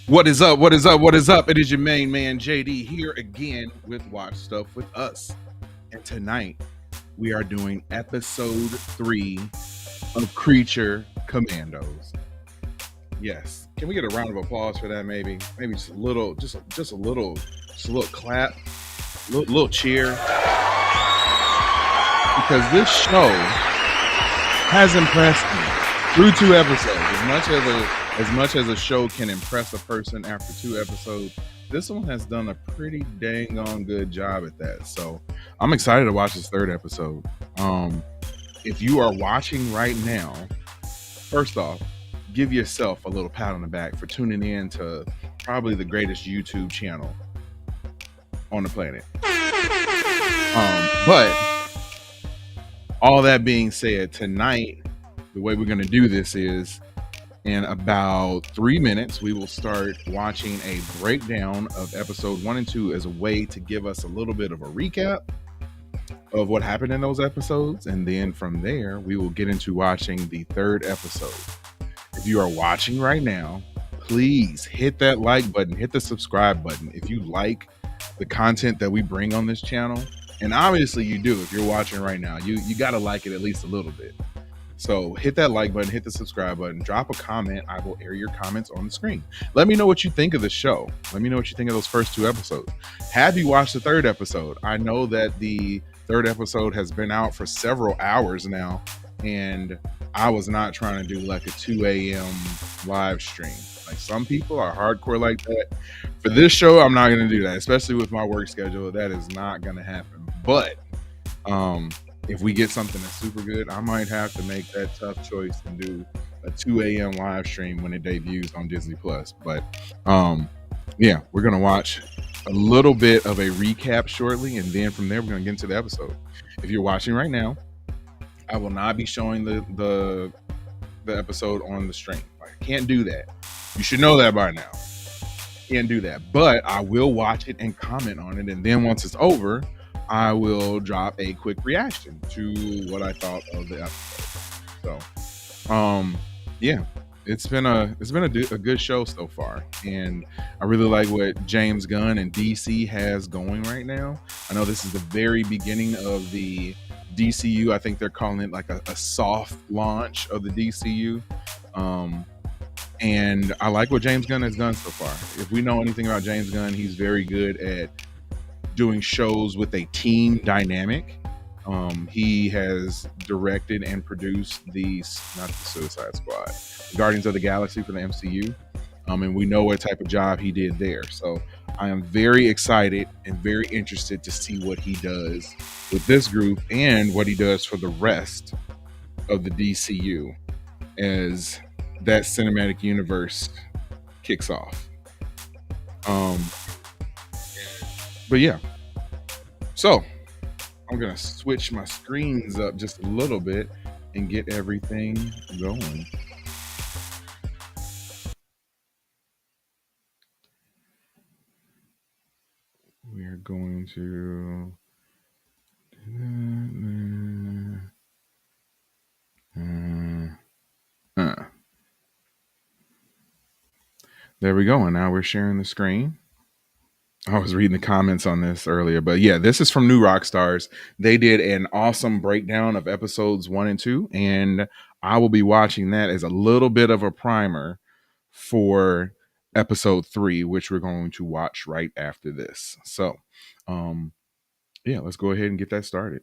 What is up? What is up? What is up? It is your main man JD here again with Watch Stuff with Us. And tonight we are doing episode 3 of Creature Commandos. Yes. Can we get a round of applause for that maybe? Maybe just a little clap, little cheer. Because this show has impressed me through 2 episodes. As much as a show can impress a person after 2 episodes, this one has done a pretty dang on good job at that. So I'm excited to watch this 3rd episode. If you are watching right now, first off, give yourself a little pat on the back for tuning in to probably the greatest YouTube channel on the planet. But all that being said, tonight, the way we're going to do this is in about 3 minutes, we will start watching a breakdown of episode 1 and 2 as a way to give us a little bit of a recap of what happened in those episodes. And then from there, we will get into watching the 3rd episode. If you are watching right now, please hit that like button, hit the subscribe button. If you like the content that we bring on this channel, and obviously you do, if you're watching right now, you got to like it at least a little bit. So hit that like button, hit the subscribe button, drop a comment. I will air your comments on the screen. Let me know what you think of the show. Let me know what you think of those first 2 episodes. Have you watched the 3rd episode? I know that the 3rd episode has been out for several hours now, and I was not trying to do like a 2 a.m. live stream. Like some people are hardcore like that. For this show, I'm not going to do that, especially with my work schedule. That is not going to happen. But if we get something that's super good, I might have to make that tough choice and do a 2 a.m. live stream when it debuts on Disney Plus. But yeah, we're going to watch a little bit of a recap shortly, and then from there, we're going to get into the episode. If you're watching right now, I will not be showing the episode on the stream. I can't do that. You should know that by now. Can't do that. But I will watch it and comment on it, and then once it's over, I will drop a quick reaction to what I thought of the episode. So, yeah, it's been a good show so far, and I really like what James Gunn and DC has going right now. I know this is the very beginning of the DCU. I think they're calling it like a soft launch of the DCU. And I like what James Gunn has done so far. If we know anything about James Gunn, he's very good at doing shows with a team dynamic. He has directed and produced not the Suicide Squad, Guardians of the Galaxy for the MCU. And we know what type of job he did there. So I am very excited and very interested to see what he does with this group and what he does for the rest of the DCU as that cinematic universe kicks off. But yeah, so I'm gonna switch my screens up just a little bit and get everything going. We are going to there we go, and now we're sharing the screen. I was reading the comments on this earlier, but yeah, this is from New Rockstars. They did an awesome breakdown of episodes 1 and 2, and I will be watching that as a little bit of a primer for episode 3, which we're going to watch right after this. So, yeah, let's go ahead and get that started.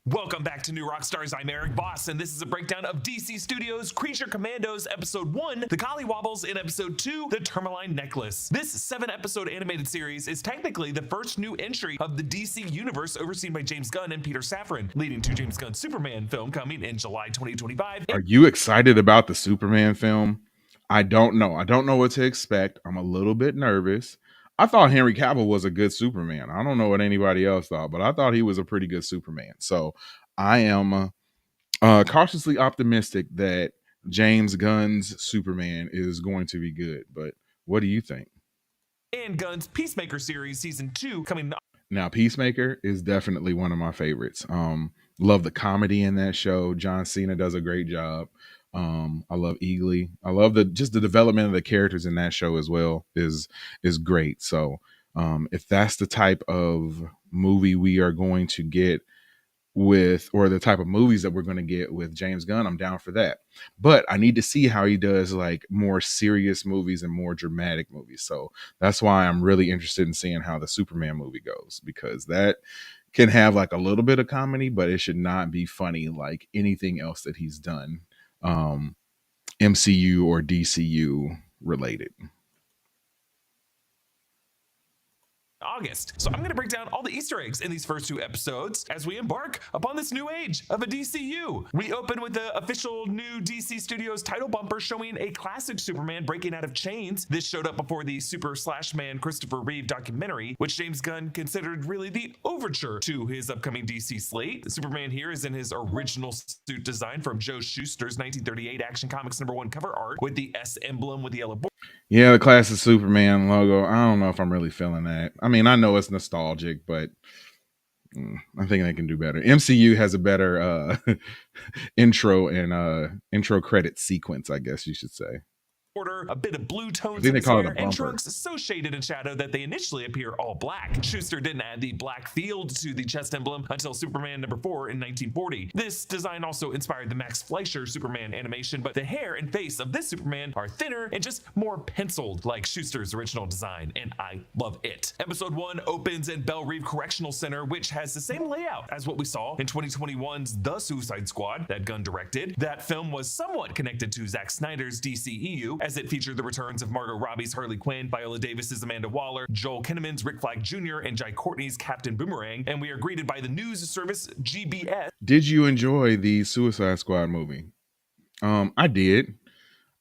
Welcome back to New Rockstars. I'm Eric Boss, and this is a breakdown of DC Studios' Creature Commandos Episode 1, The Collywobbles, and Episode 2, The Tourmaline Necklace. This 7-episode animated series is technically the first new entry of the DC universe overseen by James Gunn and Peter Safran, leading to James Gunn's Superman film coming in July 2025. Are you excited about the Superman film? I don't know. I don't know what to expect. I'm a little bit nervous. I thought Henry Cavill was a good Superman. I don't know what anybody else thought, but I thought he was a pretty good Superman. So I am cautiously optimistic that James Gunn's Superman is going to be good. But what do you think? And Gunn's Peacemaker series season 2 coming. Now, Peacemaker is definitely one of my favorites. Love the comedy in that show. John Cena does a great job. I love Eagly. I love the development of the characters in that show as well is great. So if that's the type of movie we are going to get with, or the type of movies that we're going to get with James Gunn, I'm down for that. But I need to see how he does like more serious movies and more dramatic movies. So that's why I'm really interested in seeing how the Superman movie goes, because that can have like a little bit of comedy, but it should not be funny like anything else that he's done, MCU or DCU related. August. So I'm going to break down all the Easter eggs in these first 2 episodes as we embark upon this new age of a DCU. We open with the official new DC Studios title bumper showing a classic Superman breaking out of chains. This showed up before the Super Slash Man Christopher Reeve documentary, which James Gunn considered really the overture to his upcoming DC slate. Superman here is in his original suit design from Joe Shuster's 1938 Action Comics #1 cover art with the S emblem with the yellow border. Yeah, the classic Superman logo. I don't know if I'm really feeling that. I mean, I know it's nostalgic, but I think they can do better. MCU has a better intro and intro credit sequence, I guess you should say. A bit of blue tones I think in they his call it a hair, and bumper. trunks so shaded in shadow that they initially appear all black. Schuster didn't add the black field to the chest emblem until Superman #4 in 1940. This design also inspired the Max Fleischer Superman animation, but the hair and face of this Superman are thinner and just more penciled like Schuster's original design, and I love it. Episode 1 opens in Belle Reve Correctional Center, which has the same layout as what we saw in 2021's The Suicide Squad that Gunn directed. That film was somewhat connected to Zack Snyder's DCEU, as it featured the returns of Margot Robbie's Harley Quinn, Viola Davis's Amanda Waller, Joel Kinnaman's Rick Flag Jr., and Jai Courtney's Captain Boomerang, and we are greeted by the news service GBS. Did you enjoy the Suicide Squad movie? I did.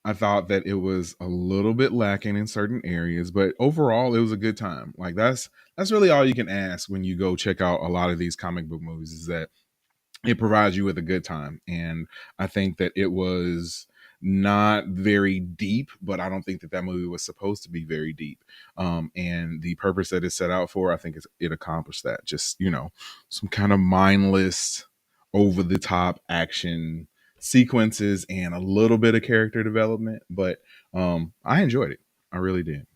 I thought that it was a little bit lacking in certain areas, but overall it was a good time. Like that's really all you can ask when you go check out a lot of these comic book movies, is that it provides you with a good time. And I think that it was not very deep, but I don't think that that movie was supposed to be very deep. And the purpose that it set out for, I think it accomplished that. Just, some kind of mindless, over the top action sequences and a little bit of character development. But I enjoyed it. I really did.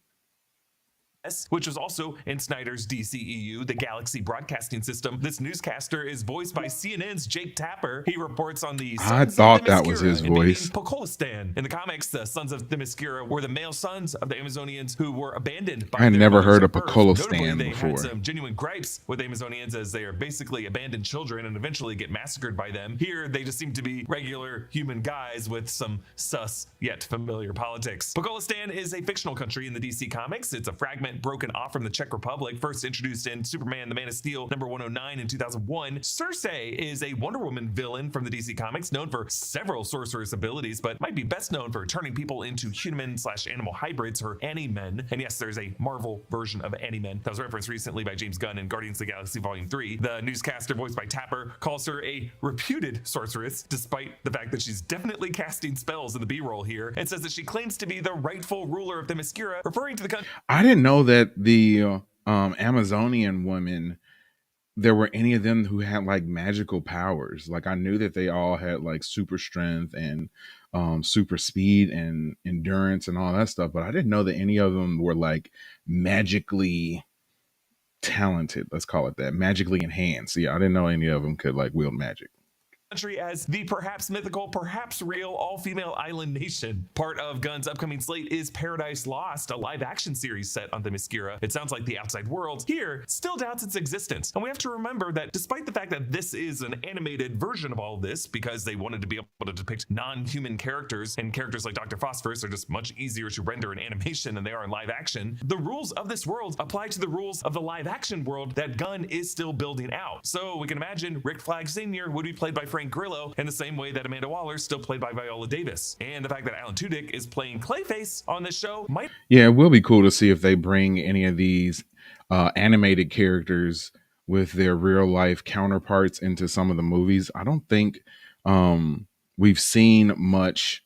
Which was also in Snyder's DCEU, the Galaxy Broadcasting System. This newscaster is voiced by CNN's Jake Tapper. He reports on the Sons I thought that was his voice. Pokolistan. In the comics, the Sons of Themyscira were the male sons of the Amazonians who were abandoned by I had their never mothers heard at of birth. Pokolistan Notably, they before. had some genuine gripes with Amazonians, as they are basically abandoned children and eventually get massacred by them. Here, they just seem to be regular human guys with some sus yet familiar politics. Pokolistan is a fictional country in the DC comics. It's a fragment broken off from the Czech Republic, first introduced in Superman the Man of Steel #109 in 2001. Cersei is a Wonder Woman villain from the DC comics, known for several sorceress abilities, but might be best known for turning people into human/animal hybrids, her Ani-Men. And yes, there's a Marvel version of Ani-Men that was referenced recently by James Gunn in Guardians of the Galaxy Volume 3. The newscaster, voiced by Tapper, calls her a reputed sorceress, despite the fact that she's definitely casting spells in the B-roll here, and says that she claims to be the rightful ruler of Themyscira, referring to the country. I didn't know that the Amazonian women, there were any of them who had like magical powers. Like I knew that they all had like super strength and super speed and endurance and all that stuff, but I didn't know that any of them were like magically talented. Let's call it that. Magically enhanced. Yeah, I didn't know any of them could like wield magic. Country as the perhaps mythical, perhaps real all-female island nation. Part of Gunn's upcoming slate is Paradise Lost, a live-action series set on Themyscira. It sounds like the outside world here still doubts its existence, and we have to remember that despite the fact that this is an animated version of all of this, because they wanted to be able to depict non-human characters, and characters like Dr. Phosphorus are just much easier to render in animation than they are in live action, the rules of this world apply to the rules of the live-action world that Gunn is still building out. So we can imagine Rick Flag Sr. would be played by Frank Grillo in the same way that Amanda Waller is still played by Viola Davis. And the fact that Alan Tudyk is playing Clayface on this show might... Yeah, it will be cool to see if they bring any of these animated characters with their real life counterparts into some of the movies. I don't think we've seen much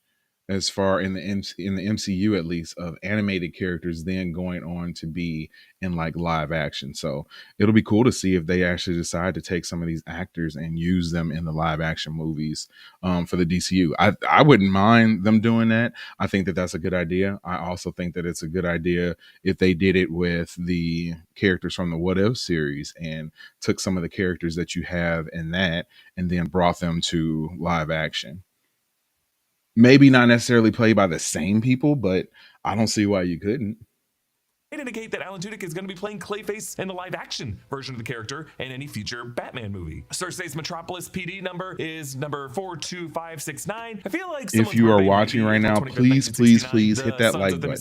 as far in the MCU at least, of animated characters then going on to be in like live action. So it'll be cool to see if they actually decide to take some of these actors and use them in the live action movies for the DCU. I wouldn't mind them doing that. I think that that's a good idea. I also think that it's a good idea if they did it with the characters from the What If series and took some of the characters that you have in that and then brought them to live action. Maybe not necessarily played by the same people, but I don't see why you couldn't. Indicate that Alan Tudyk is going to be playing Clayface in the live-action version of the character in any future Batman movie. Cersei's Metropolis PD number is number 42569. I feel like If you are watching right now, please, please, please hit that like button.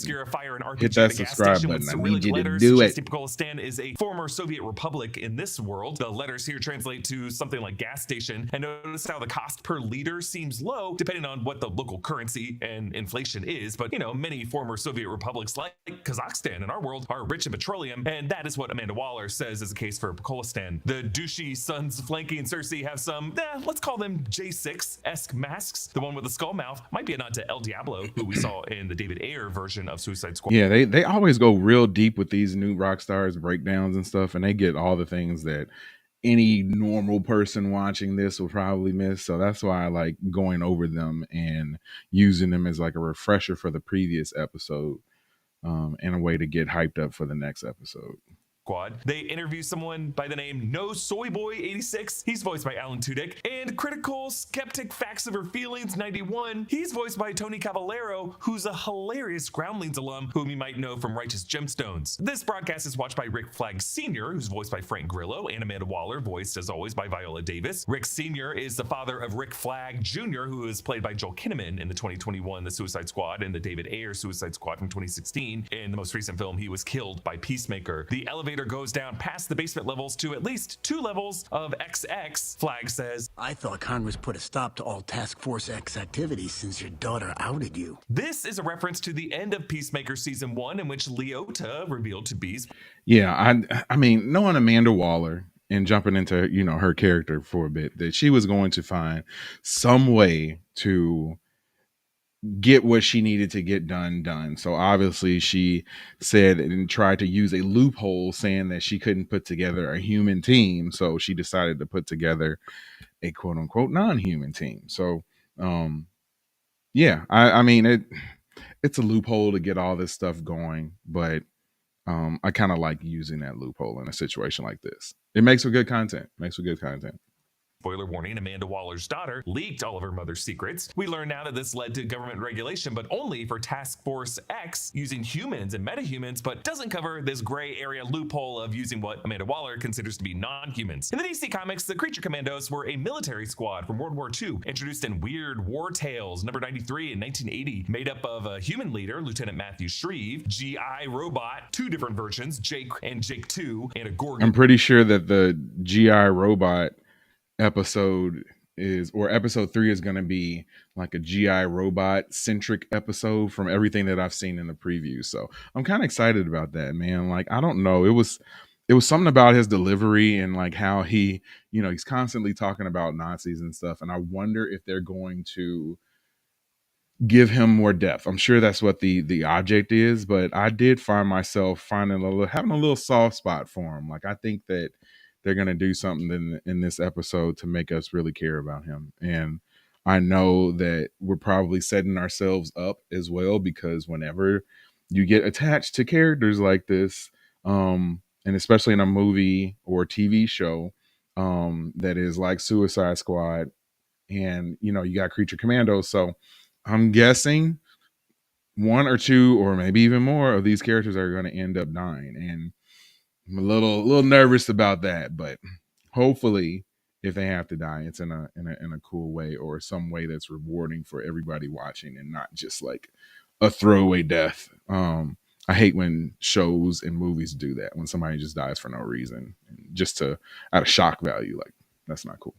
Hit that subscribe button. I need you to do it. Pogolistan is a former Soviet republic in this world. The letters here translate to something like gas station. And notice how the cost per liter seems low, depending on what the local currency and inflation is. But, you know, many former Soviet republics like Kazakhstan and our world are rich in petroleum, and that is what Amanda Waller says is the case for Pogolistan. The douchey sons flanking Cersei have some, let's call them J6-esque masks. The one with the skull mouth might be a nod to El Diablo, who we saw in the David Ayer version of Suicide Squad. Yeah, they always go real deep with these new rock stars breakdowns and stuff, and they get all the things that any normal person watching this will probably miss. So that's why I like going over them and using them as like a refresher for the previous episode. And a way to get hyped up for the next episode. They interview someone by the name No Soy Boy 86. He's voiced by Alan Tudyk. And Critical Skeptic Facts of Her Feelings 91. He's voiced by Tony Cavallero, who's a hilarious Groundlings alum whom you might know from Righteous Gemstones. This broadcast is watched by Rick Flag Sr., who's voiced by Frank Grillo, and Amanda Waller, voiced as always by Viola Davis. Rick Sr. is the father of Rick Flag Jr., who is played by Joel Kinnaman in the 2021 The Suicide Squad and the David Ayer Suicide Squad from 2016. In the most recent film, he was killed by Peacemaker. The elevator goes down past the basement levels to at least 2 levels of XX. Flag says, I thought Congress put a stop to all Task Force X activities since your daughter outed you. This is a reference to the end of Peacemaker season 1, in which Leota revealed to be. Yeah, I mean, knowing Amanda Waller and jumping into, you know, her character for a bit, that she was going to find some way to get what she needed to get done. So obviously she said and tried to use a loophole saying that she couldn't put together a human team. So she decided to put together a quote unquote non-human team. So yeah, I mean it's a loophole to get all this stuff going, but I kind of like using that loophole in a situation like this. It makes for good content. Spoiler warning, Amanda Waller's daughter leaked all of her mother's secrets. We learn now that this led to government regulation, but only for Task Force X using humans and metahumans, but doesn't cover this gray area loophole of using what Amanda Waller considers to be non-humans. In the DC Comics, the Creature Commandos were a military squad from World War II, introduced in Weird War Tales, number 93 in 1980, made up of a human leader, Lieutenant Matthew Shreve, GI Robot, 2 different versions, Jake and Jake 2, and a Gorgon. I'm pretty sure that the GI Robot episode episode 3 is going to be like a GI Robot centric episode from everything that I've seen in the preview. So I'm kind of excited about that, man. Like, I don't know. It was something about his delivery and like how he, you know, he's constantly talking about Nazis and stuff. And I wonder if they're going to give him more depth. I'm sure that's what the object is, but I did find myself having a little soft spot for him. Like, I think that they're going to do something in this episode to make us really care about him. And I know that we're probably setting ourselves up as well, because whenever you get attached to characters like this, and especially in a movie or TV show that is like Suicide Squad, and, you know, you got Creature Commandos. So I'm guessing 1 or 2 or maybe even more of these characters are going to end up dying. And I'm a little nervous about that, but hopefully if they have to die, it's in a cool way or some way that's rewarding for everybody watching and not just like a throwaway death. I hate when shows and movies do that, when somebody just dies for no reason, just to out of shock value. Like, that's not cool.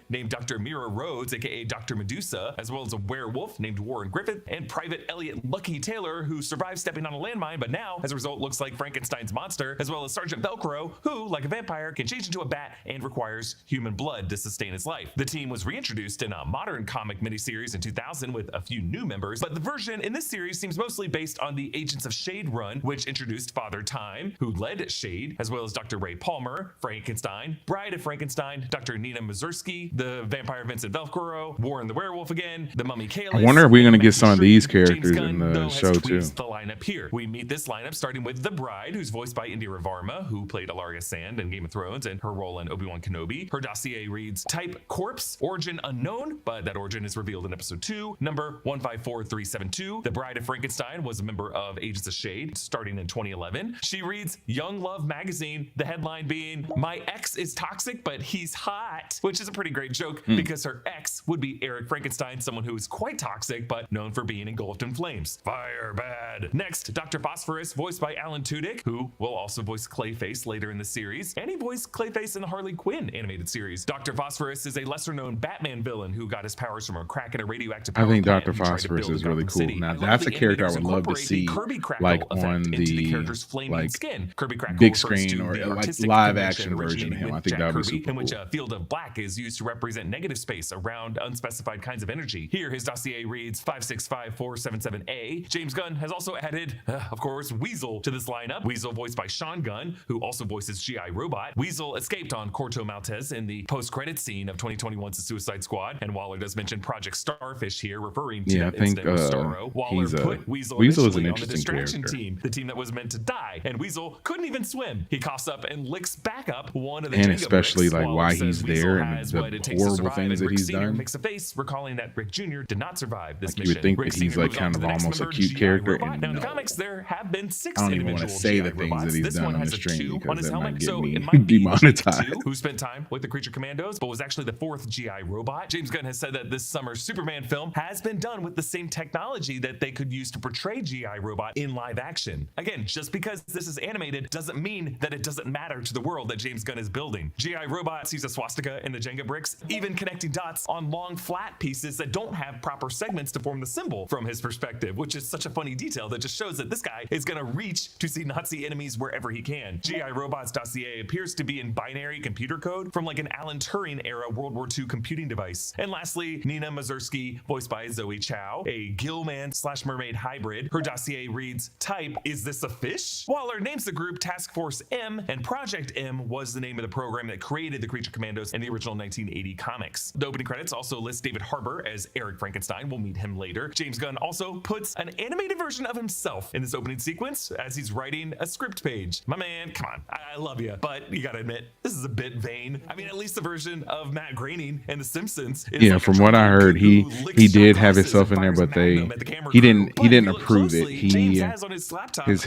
named Dr. Mira Rhodes, aka Dr. Medusa, as well as a werewolf named Warren Griffith, and Private Elliot Lucky Taylor, who survived stepping on a landmine, but now, as a result, looks like Frankenstein's monster, as well as Sergeant Velcro, who, like a vampire, can change into a bat and requires human blood to sustain his life. The team was reintroduced in a modern comic miniseries in 2000 with a few new members, but the version in this series seems mostly based on the Agents of S.H.I.E.L.D. run, which introduced Father Time, who led S.H.I.E.L.D., as well as Dr. Ray Palmer, Frankenstein, Bride of Frankenstein, Dr. Nina Mazursky, the vampire Vincent Velcro, Warren the werewolf again, the mummy Kalis. I wonder if we're going to get some of these James characters Gunn, in the though, show has too. tweaked the lineup here. We meet this lineup starting with the Bride, who's voiced by Indira Varma, who played Ilaria Sand in Game of Thrones and her role in Obi-Wan Kenobi. Her dossier reads Type Corpse, Origin Unknown, but that origin is revealed in episode 2. Number 154372. The Bride of Frankenstein was a member of Agents of S.H.I.E.L.D. starting in 2011. She reads Young Love magazine, the headline being My ex is toxic, but he's hot, which is a pretty great joke because her ex would be Eric Frankenstein, someone who is quite toxic, but known for being engulfed in flames. Fire bad. Next, Dr. Phosphorus, voiced by Alan Tudyk, who will also voice Clayface later in the series, and he voiced Clayface in the Harley Quinn animated series. Dr. Phosphorus is a lesser-known Batman villain who got his powers from a crack in a radioactive power I think plant Dr. he tried to Phosphorus build is in really Gotham cool. City. Now I love that's the a character I animators would love to incorporate the see, Kirby Crackle like effect on into the the character's flaming like skin. Kirby Crackle big refers screen to or the like artistic live convention action version of originating him. I with think Jack that would be Kirby, super in which cool. a field of black is used to represent negative space around unspecified kinds of energy. Here, his dossier reads 565477A. James Gunn has also added, of course, Weasel to this lineup. Weasel voiced by Sean Gunn, who also voices G.I. Robot. Weasel escaped on Corto Maltese in the post-credit scene of 2021's The Suicide Squad, and Waller does mention Project Starfish here, referring to that incident with Starro. Waller put Weasel is an initially on the interesting distraction character. team, the team that was meant to die, and Weasel couldn't even swim. He coughs up and licks back up one of the And Jenga especially, bricks. like, Waller why says he's Weasel there and has the what it takes to horrible survive, things and that Rick he's Sr. done. makes a face, recalling that Rick Jr. did not survive this Like, you mission. would think Rick that he's Sr. like moves on kind to of the next almost a member, cute G.I. character, Robot. and Now in the no. comics, there have been 6 I don't even want individual to say the G.I. things robots. that he's This done one on has the a stream 2 on because his that helmet, might get so me it might be Jake demonetized. 2, who spent time with the Creature Commandos, but was actually the 4th G.I. robot. James Gunn has said that this summer's Superman film has been done with the same technology that they could use to portray G.I. Robot in live action. Again, just because this is animated doesn't mean that it doesn't matter to the world that James Gunn is building. G.I. Robot sees a swastika in the Jenga bricks, even connecting dots on long flat pieces that don't have proper segments to form the symbol from his perspective, which is such a funny detail that just shows that this guy is gonna reach to see Nazi enemies wherever he can. G.I. Robot's dossier appears to be in binary computer code from like an Alan Turing era World War II computing device. And lastly, Nina Mazursky, voiced by Zoe Chow, a Gillman/mermaid hybrid. Her dossier reads, Type, is this a fish? Waller names the group Task Force M, and Project M was the name of the program that created the Creature Commandos in the original 1980 comics. The opening credits also list David Harbour as Eric Frankenstein. We'll meet him later. James Gunn also puts an animated version of himself in this opening sequence as he's writing a script page. My man, come on, I love you, but you gotta admit, this is a bit vain. I mean, at least the version of Matt Groening and The Simpsons is Yeah, like from what I heard, he did have himself in there, but he didn't approve it.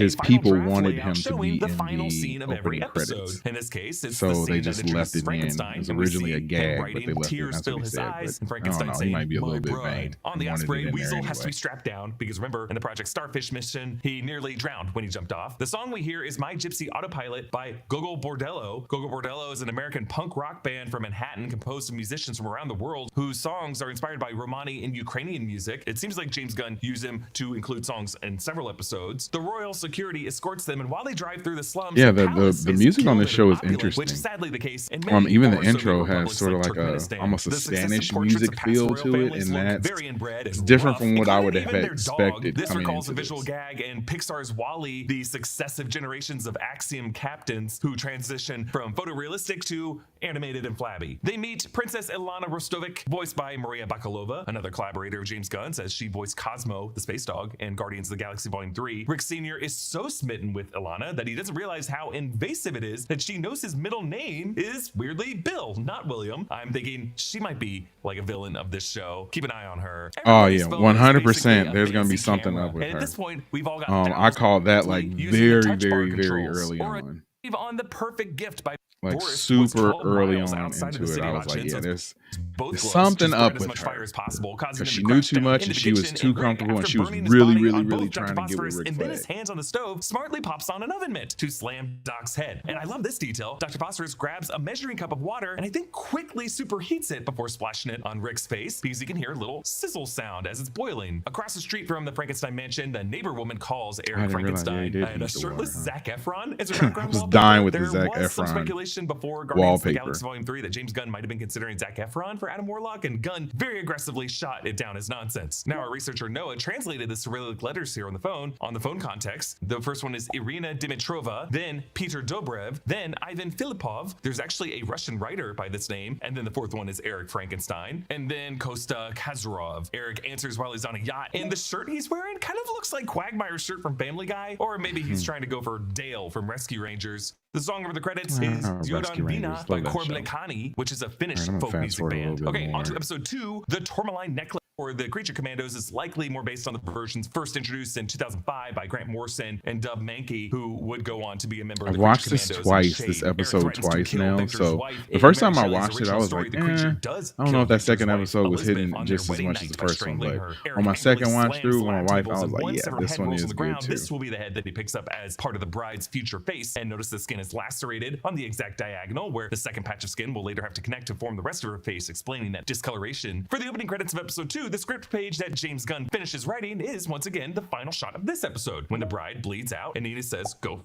His people wanted him to be in the opening credits. In this case, it's So the they scene just that left it in. It Frankenstein, was and we originally see a him gag, but writing, they left it. tears That's fill what he his said. eyes, But and Frankenstein I don't know, he saying, might be a little "My bit bride." vain. On the He wanted Osprey, it in there Weasel has to be anyway. strapped down because remember, in the Project Starfish mission, he nearly drowned when he jumped off. The song we hear is My Gypsy Autopilot by Gogol Bordello. Gogol Bordello is an American punk rock band from Manhattan composed of musicians from around the world whose songs are inspired by Romani and Ukrainian music. It seems like James Gunn used them to include songs in several episodes. The Royal Security escorts them, and while they drive through the slums, Yeah, palace the is music on killed this show is and opulent, interesting. which is sadly the case in many Even the former Soviet intro has republics sort of like like Turkmenistan. almost a The successive Spanish portraits of music past feel royal to it, families and look that's very inbred and different rough, from what I would including have even their expected dog. This coming recalls a into visual this. gag in Pixar's WALL-E, the successive generations of Axiom captains who transition from photorealistic to animated and flabby. They meet Princess Ilana Rostovic, voiced by Maria Bakalova, another collaborator of James Gunn's, as she voiced Cosmo, the space dog, in Guardians of the Galaxy Volume 3. Rick Sr. is so smitten with Ilana that he doesn't realize how invasive it is that she knows his middle name is, weirdly, Bill, not William. I'm thinking she might be like a villain of this show. Keep an eye on her. Oh Everybody's yeah, phone is 100%. basically a There's gonna be fancy something camera. up with And her. at this point, we've all got I thousands called that of like using the very, touch bar very, very controls, early or on. on the perfect gift by like Boris was super 12 early miles on outside of into the it. city I of was like, Atiens, yeah, so there's both there's gloves something to spread up as with much fire her as possible, causing because him she to knew crash too down much into and the she was kitchen. too And Greg, comfortable and after she was burning his really, body really, on really both Dr. trying to get with Phosphorus Rick and then his Flag. hands on the stove, smartly pops on an oven mitt to slam Doc's head. And I love this detail. Dr. Phosphorus grabs a measuring cup of water and I think quickly superheats it before splashing it on Rick's face because he can hear a little sizzle sound as it's boiling. Across the street from the Frankenstein mansion, the neighbor woman calls Eric didn't realize, yeah, he Frankenstein did and a use the water, shirtless huh? Zac Efron is a I background was wallpaper. dying with the There Zac was some Efron speculation before Guardians of the wallpaper. Galaxy Volume 3 that James Gunn might have been considering Zac Efron for Adam Warlock, and Gunn very aggressively shot it down as nonsense. Now, our researcher Noah translated the Cyrillic letters here on the phone context. The first one is Irina Dimitrova, then Peter Dobrev, then Ivan Filipov. There's actually a Russian writer by this name, and then the fourth one is Eric Frankenstein, and then Kosta Kazarov. Eric answers while he's on a yacht, and the shirt he's wearing kind of looks like Quagmire's shirt from Family Guy, or maybe he's trying to go for Dale from Rescue Rangers. The song over the credits is Rescue Yodan Vina Rangers, by love that show. Korblekani, which is a Finnish I'm gonna folk fast music forward a band. little bit Okay, on to more. episode 2, The Tourmaline Necklace. Or the Creature Commandos is likely more based on the versions first introduced in 2005 by Grant Morrison and Dub Mankey, who would go on to be a member of I've the watched Creature this Commandos. twice, and this Shade. episode Eric threatens to twice kill now. Victor's So wife. the In first time Mary I Shelley's watched it, I original was story, like, the creature does I don't know kill if that Victor's second wife, episode was Elizabeth, hitting on just their as wedding much as night the by first one. strangling But her. Eric on my second angrily watch slams through the with my lounge wife, tables I was and like, one yeah, severed this head one rolls is on the good ground. too. This will be the head that he picks up as part of the bride's future face, and notice the skin is lacerated on the exact diagonal, where the second patch of skin will later have to connect to form the rest of her face, explaining that discoloration. For the opening credits of episode 2, the script page that James Gunn finishes writing is once again the final shot of this episode, when the bride bleeds out and Nina says, "Go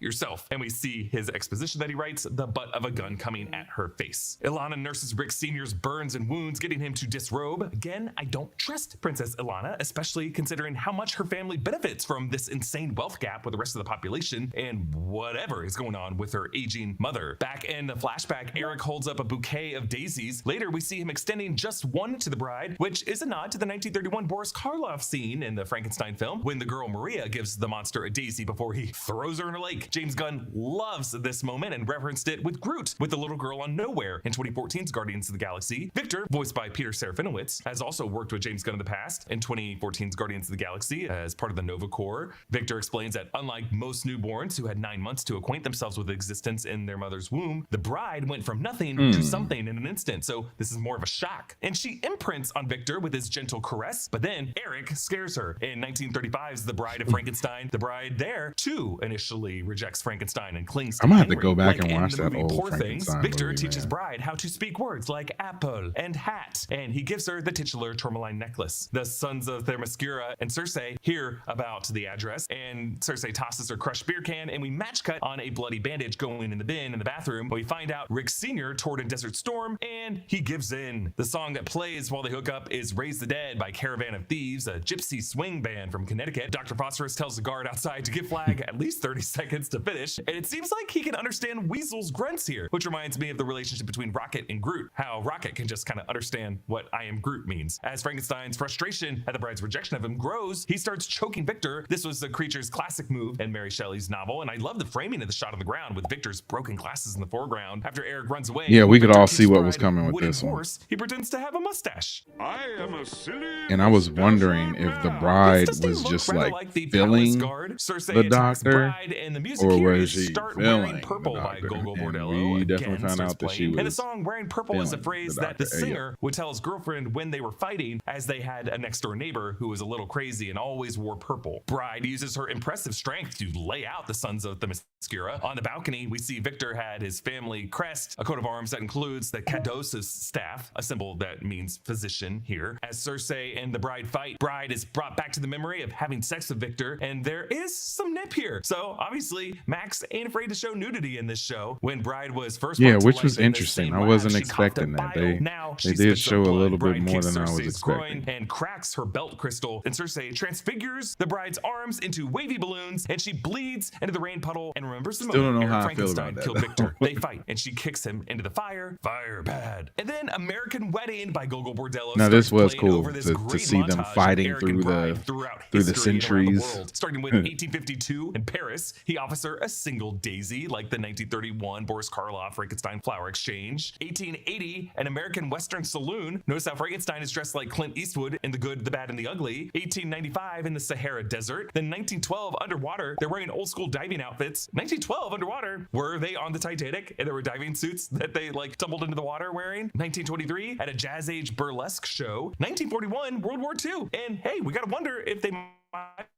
yourself," and we see his exposition that he writes, the butt of a gun coming at her face. Ilana nurses Rick Sr.'s burns and wounds, getting him to disrobe. Again, I don't trust Princess Ilana, especially considering how much her family benefits from this insane wealth gap with the rest of the population and whatever is going on with her aging mother. Back in the flashback, Eric holds up a bouquet of daisies. Later, we see him extending just one to the bride, which is a nod to the 1931 Boris Karloff scene in the Frankenstein film, when the girl Maria gives the monster a daisy before he throws her in a lake. James Gunn loves this moment and referenced it with Groot, with the little girl on Nowhere in 2014's Guardians of the Galaxy. Victor, voiced by Peter Serafinowicz, has also worked with James Gunn in the past in 2014's Guardians of the Galaxy as part of the Nova Corps. Victor explains that unlike most newborns who had 9 months to acquaint themselves with existence in their mother's womb, the bride went from nothing to something in an instant, so this is more of a shock. And she imprints on Victor with his gentle caress, but then Eric scares her. In 1935's The Bride of Frankenstein, the bride there too initially rejects Frankenstein and clings to I'm gonna have to Henry. go back Like and watch in the that movie old Poor Things, Frankenstein Victor movie, teaches man. bride how to speak words like apple and hat, and he gives her the titular tourmaline necklace. The sons of Themyscira and Circe hear about the address, and Circe tosses her crushed beer can, and we match cut on a bloody bandage going in the bin in the bathroom. We find out Rick Sr. toured in Desert Storm, and he gives in. The song that plays while they hook up is Raise the Dead by Caravan of Thieves, a gypsy swing band from Connecticut. Dr. Phosphorus tells the guard outside to give Flag at least 30 seconds to finish, and it seems like he can understand Weasel's grunts here, which reminds me of the relationship between Rocket and Groot, how Rocket can just kind of understand what I am Groot means. As Frankenstein's frustration at the bride's rejection of him grows, he starts choking Victor. This was the creature's classic move in Mary Shelley's novel, and I love the framing of the shot on the ground with Victor's broken glasses in the foreground. After Eric runs away, Yeah, we could Victor all see keeps what was bride coming with wooden this one. horse, he pretends to have a mustache. I am a silly And I was wondering if the bride This doesn't was look just rather like the filling palace guard. Circe the attacks doctor, bride, and the music or here was is she Start filling Wearing the Purple by doctor? Gogo And Bordello. we definitely Again, found starts out that she playing. And the was song Wearing Purple is a filling phrase the that the doctor. Yeah. singer would tell his girlfriend when they were fighting, as they had a next door neighbor who was a little crazy and always wore purple. Bride uses her impressive strength to lay out the sons of Themyscira. On the balcony, we see Victor had his family crest, a coat of arms that includes the Cados' staff, a symbol that means physician here. As Circe and the bride fight, Bride is brought back to the memory of having sex with Victor, and there is some nip here. So obviously, Max ain't afraid to show nudity in this show. When Bride was first brought to which life was in the interesting. same I lab, wasn't she coughed expecting up that. bile. Now They she did spits show up a blood. little bit Bride more kicks than I was Circe's expecting. groin and cracks her belt crystal, and Circe transfigures the bride's arms into wavy balloons, and she bleeds into the rain puddle and remembers the Still moment don't know Eric how I feel Frankenstein about that, killed though. Victor. They fight, and she kicks him into the fire. Fire bad. And then American Wedding by Gogo Bordello. Now, this starts was playing cool over this to great see them montage of fighting Eric through and the- Bride throughout through the history and around the centuries. world. Starting with 1852 in Paris, he The Officer, a single daisy, like the 1931 Boris Karloff Frankenstein Flower Exchange. 1880, An American Western Saloon. Notice how Frankenstein is dressed like Clint Eastwood in The Good, the Bad, and the Ugly. 1895, in the Sahara Desert. Then 1912, underwater, they're wearing old school diving outfits. 1912, underwater, were they on the Titanic and there were diving suits that they like tumbled into the water wearing? 1923, at a Jazz Age burlesque show. 1941, World War II. And hey, we gotta wonder if they might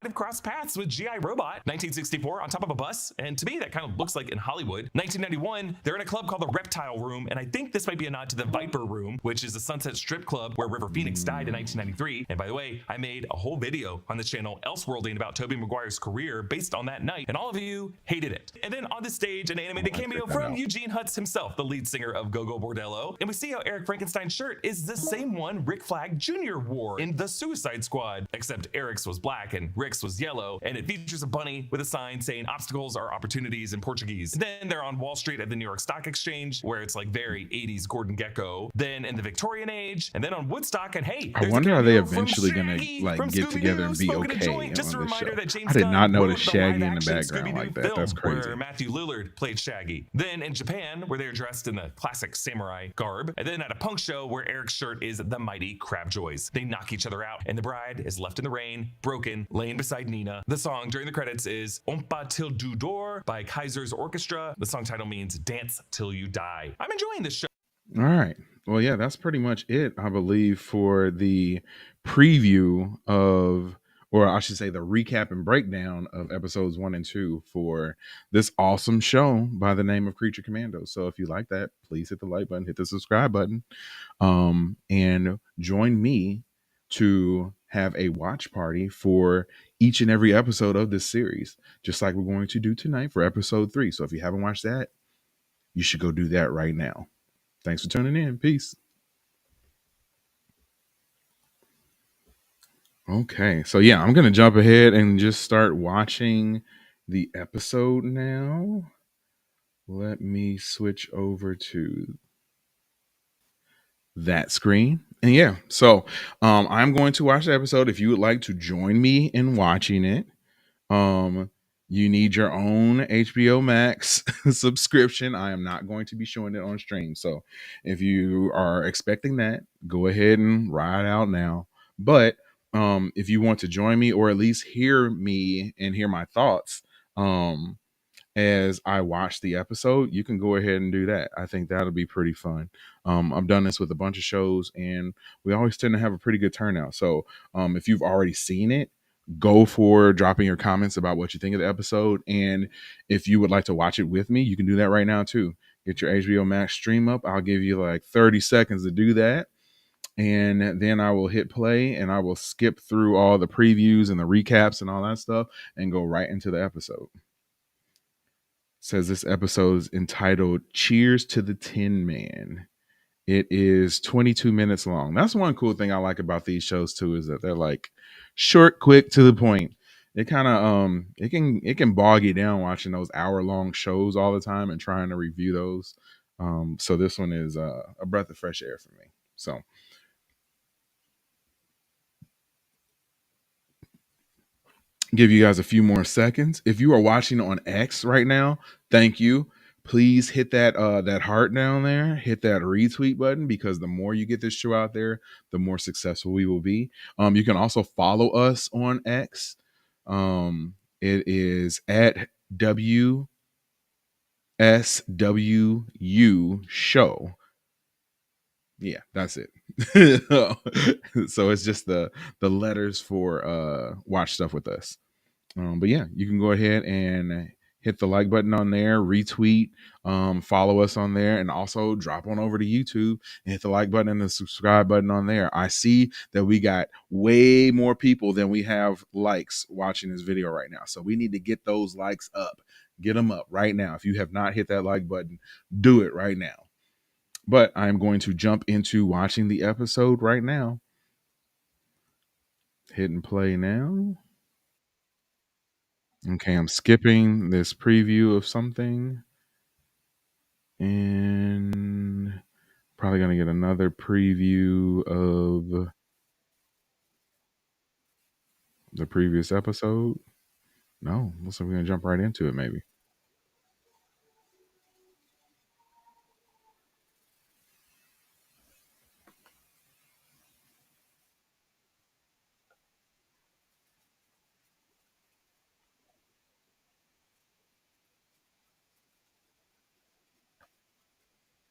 have crossed paths with G.I. Robot. 1964, on top of a bus, and to me that kind of looks like in Hollywood. 1991, they're in a club called the Reptile Room, and I think this might be a nod to the Viper Room, which is a Sunset Strip club where River Phoenix died in 1993. And by the way, I made a whole video on this channel, Elseworlding, about Tobey Maguire's career based on that night, and all of you hated it. And then on the stage, an animated cameo from Eugene Hutz himself, the lead singer of Go-Go Bordello, and we see how Eric Frankenstein's shirt is the same one Rick Flag Jr. wore in The Suicide Squad, except Eric's was black and Rick's was yellow, and it features a bunny with a sign saying obstacles are opportunities in Portuguese. Then they're on Wall Street at the New York Stock Exchange, where it's like very 80s Gordon Gekko. Then in the Victorian age, and then on Woodstock, and hey, I wonder are they eventually gonna like get together and be okay on Just a this reminder show. that James I did Gunn not notice wrote the Shaggy in the live-action background like that. That's film crazy. Where Matthew Lillard played Shaggy. Then in Japan, where they're dressed in the classic samurai garb. And then at a punk show where Eric's shirt is the mighty Crabjoys. They knock each other out, and the bride is left in the rain, broken, laying beside Nina. The song during the credits is On Pas Till Du Dors by Kaiser's Orchestra. The song title means Dance Till You Die. I'm enjoying this show. All right. Well, yeah, that's pretty much it, I believe, for the preview of, or I should say the recap and breakdown of episodes 1 and 2 for this awesome show by the name of Creature Commandos. So if you like that, please hit the like button, hit the subscribe button, and join me to have a watch party for each and every episode of this series, just like we're going to do tonight for episode 3. So if you haven't watched that, you should go do that right now. Thanks for tuning in. Peace. Okay, so yeah, I'm gonna jump ahead and just start watching the episode now. Let me switch over to that screen. And yeah, so I'm going to watch the episode. If you would like to join me in watching it, you need your own HBO Max subscription. I am not going to be showing it on stream. So if you are expecting that, go ahead and ride out now. But if you want to join me or at least hear me and hear my thoughts as I watch the episode, you can go ahead and do that. I think that'll be pretty fun. I've done this with a bunch of shows and we always tend to have a pretty good turnout. So if you've already seen it, go for dropping your comments about what you think of the episode. And if you would like to watch it with me, you can do that right now too. Get your HBO Max stream up. I'll give you like 30 seconds to do that. And then I will hit play and I will skip through all the previews and the recaps and all that stuff and go right into the episode. It says this episode is entitled Cheers to the Tin Man. It is 22 minutes long. That's one cool thing I like about these shows too, is that they're like short, quick, to the point. It kind of it can bog you down watching those hour-long shows all the time and trying to review those. So this one is a breath of fresh air for me. So give you guys a few more seconds. If you are watching on X right now, thank you. Please hit that that heart down there, hit that retweet button, because the more you get this show out there, the more successful we will be. You can also follow us on X. It is at WSWU show. Yeah, that's it. So it's just the letters for watch stuff with us. But yeah, you can go ahead and hit the like button on there, retweet, follow us on there, and also drop on over to YouTube and hit the like button and the subscribe button on there. I see that we got way more people than we have likes watching this video right now. So we need to get those likes up. Get them up right now. If you have not hit that like button, do it right now. But I'm going to jump into watching the episode right now. Hit and play now. Okay, I'm skipping this preview of something. And probably going to get another preview of the previous episode. No, looks like we're gonna jump right into it. Maybe.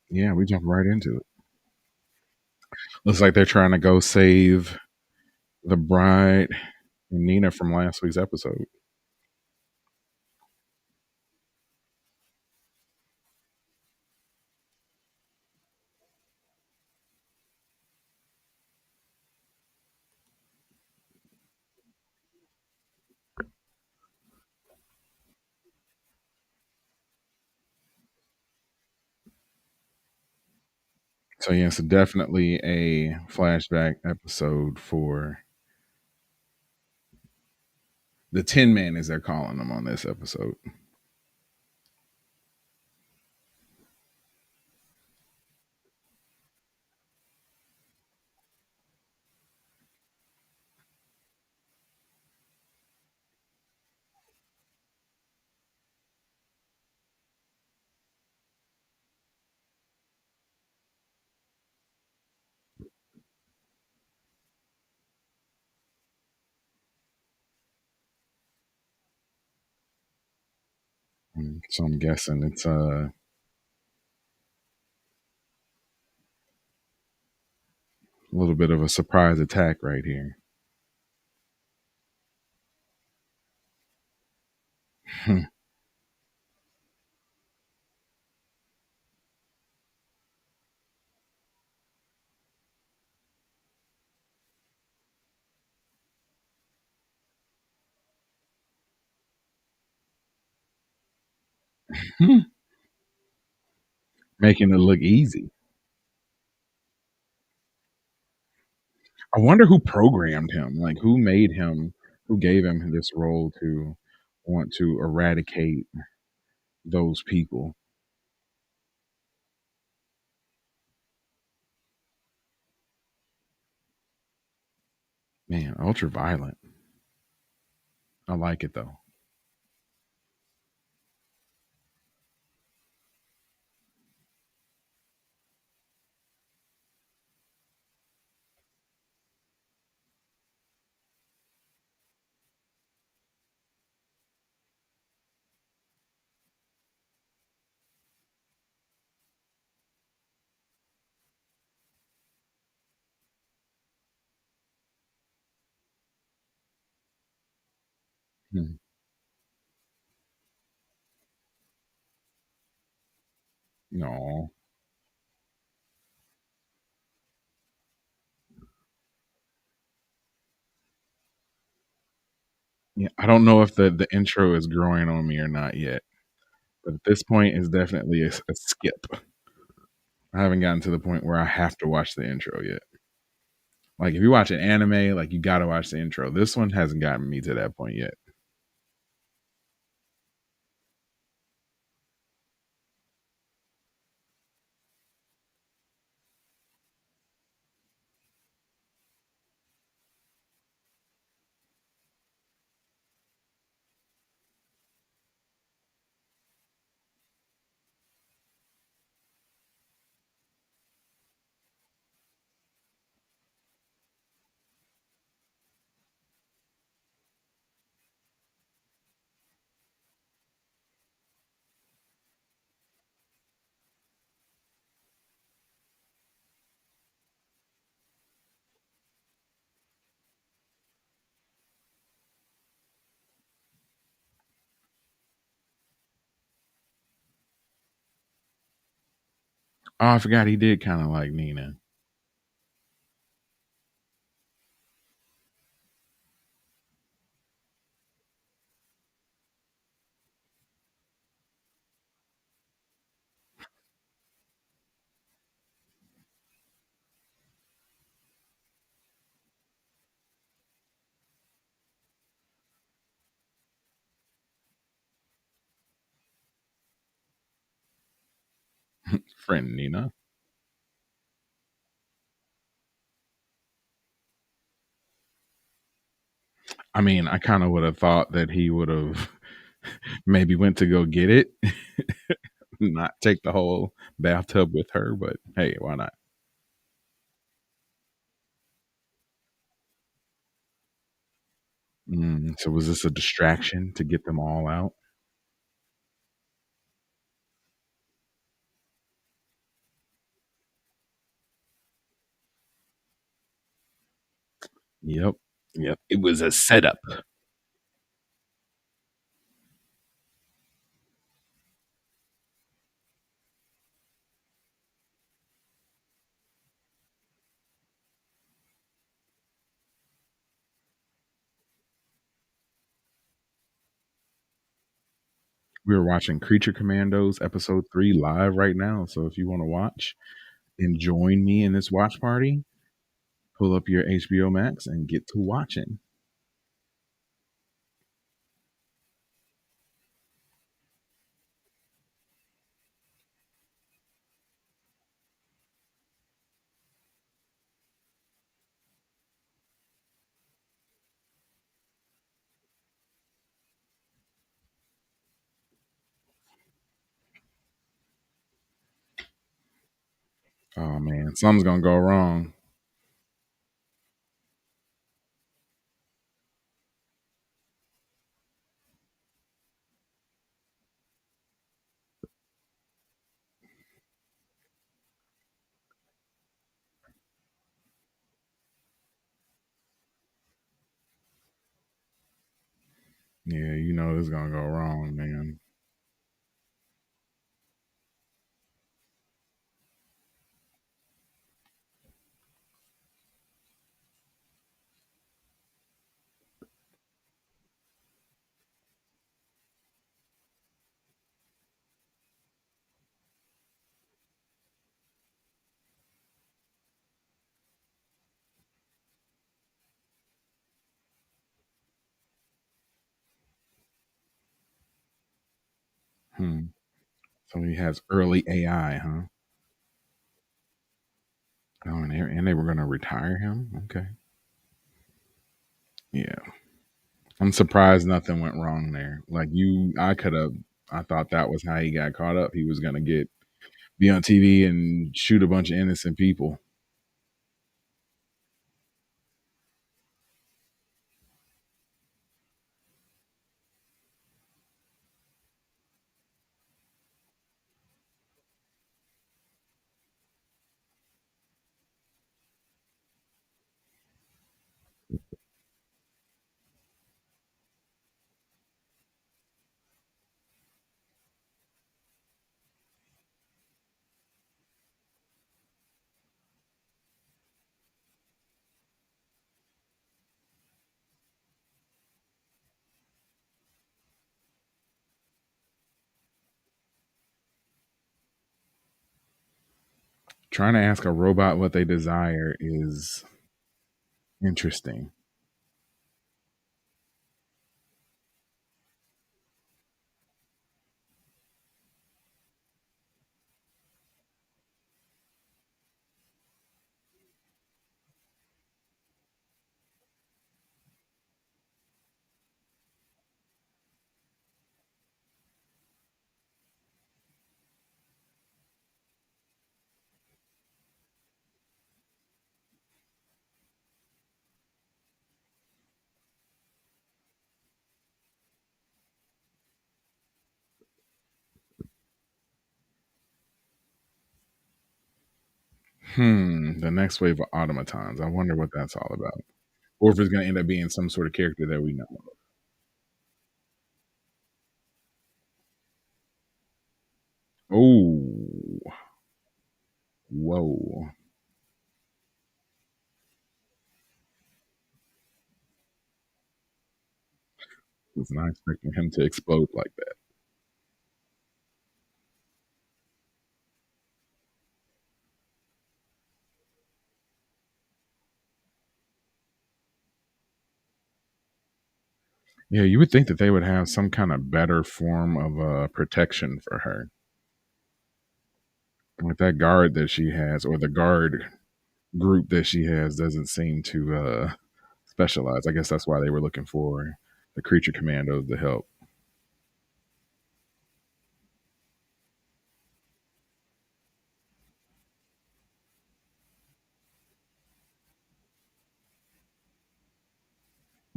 Yeah, we jump right into it. Looks like they're trying to go save the bride and Nina from last week's episode. So yes, definitely a flashback episode for the Tin Man, as they're calling them on this episode. So I'm guessing it's a little bit of a surprise attack right here. Making it look easy. I wonder who programmed him, like who made him, who gave him this role to want to eradicate those people. Man, ultra violent. I like it though. Hmm. No. Yeah, I don't know if the intro is growing on me or not yet, but at this point, it's definitely a skip. I haven't gotten to the point where I have to watch the intro yet. Like if you watch an anime, like you got to watch the intro. This one hasn't gotten me to that point yet. Oh, I forgot he did kind of like Nina. Friend Nina. I mean, I kind of would have thought that he would have maybe went to go get it, not take the whole bathtub with her, but hey, why not? So was this a distraction to get them all out? Yep. Yep. It was a setup. We're watching Creature Commandos episode 3 live right now. So if you want to watch and join me in this watch party, pull up your HBO Max and get to watching. Oh man, something's gonna go wrong. Yeah, you know this is gonna go wrong, man. Hmm. So he has early AI, huh? Oh, and they were gonna retire him. Okay. Yeah, I'm surprised nothing went wrong there. Like I could have. I thought that was how he got caught up. He was gonna get be on TV and shoot a bunch of innocent people. Trying to ask a robot what they desire is interesting. The next wave of automatons. I wonder what that's all about. Or if it's going to end up being some sort of character that we know of. Oh, whoa. Was not expecting him to explode like that. Yeah, you would think that they would have some kind of better form of protection for her. Like that guard that she has, or the guard group that she has, doesn't seem to specialized. I guess that's why they were looking for the Creature Commandos to help.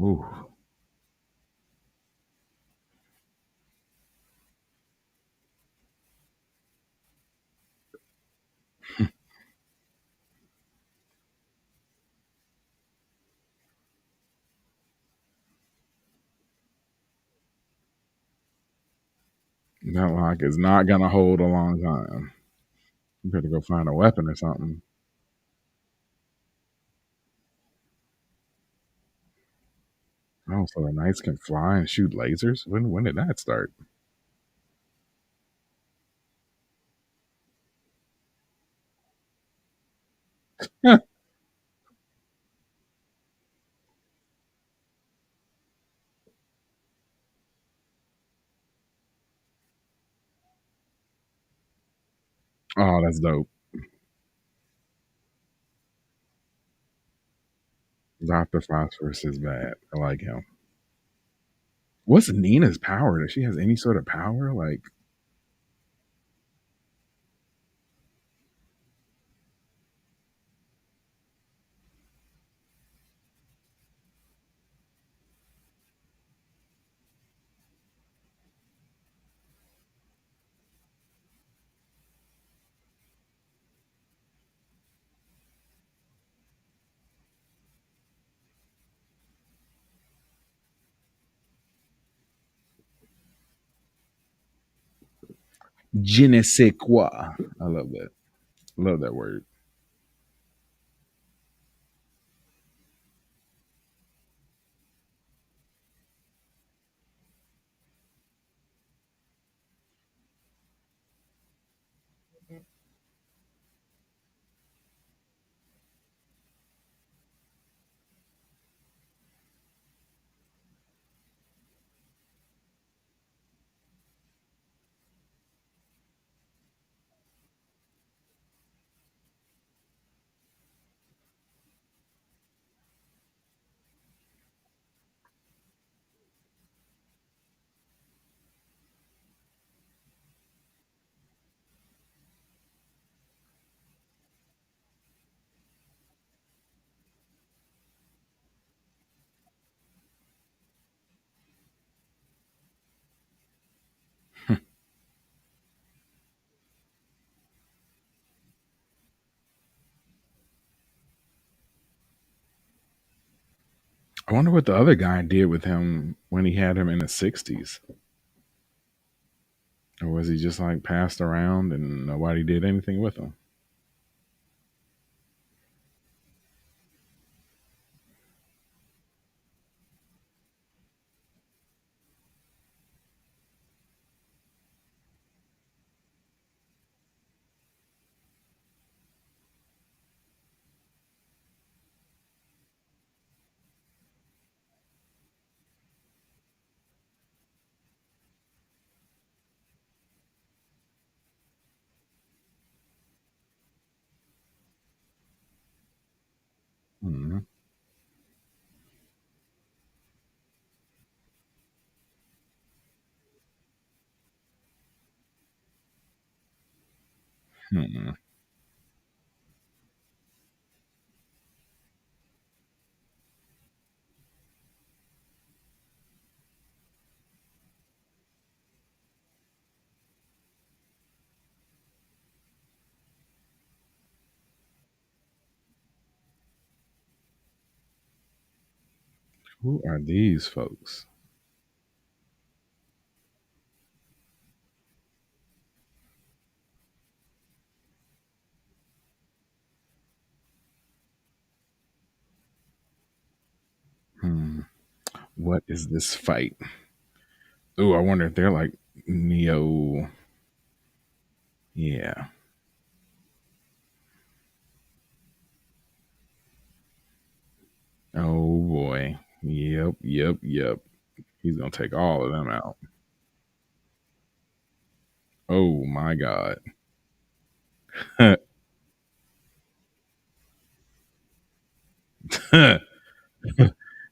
Ooh, that lock is not gonna hold a long time. You better go find a weapon or something. Oh, so the knights can fly and shoot lasers? When did that start? Oh, that's dope. Dr. Phosphorus is bad. I like him. What's Nina's power? Does she has any sort of power? Like, je ne sais quoi. I love that. Love that word. I wonder what the other guy did with him when he had him in the 60s. Or was he just like passed around and nobody did anything with him? Hmm. Hmm. Who are these folks? Hmm. What is this fight? Oh, I wonder if they're like Neo. Yeah. Oh boy. Yep. Yep. Yep. He's gonna take all of them out. Oh my god.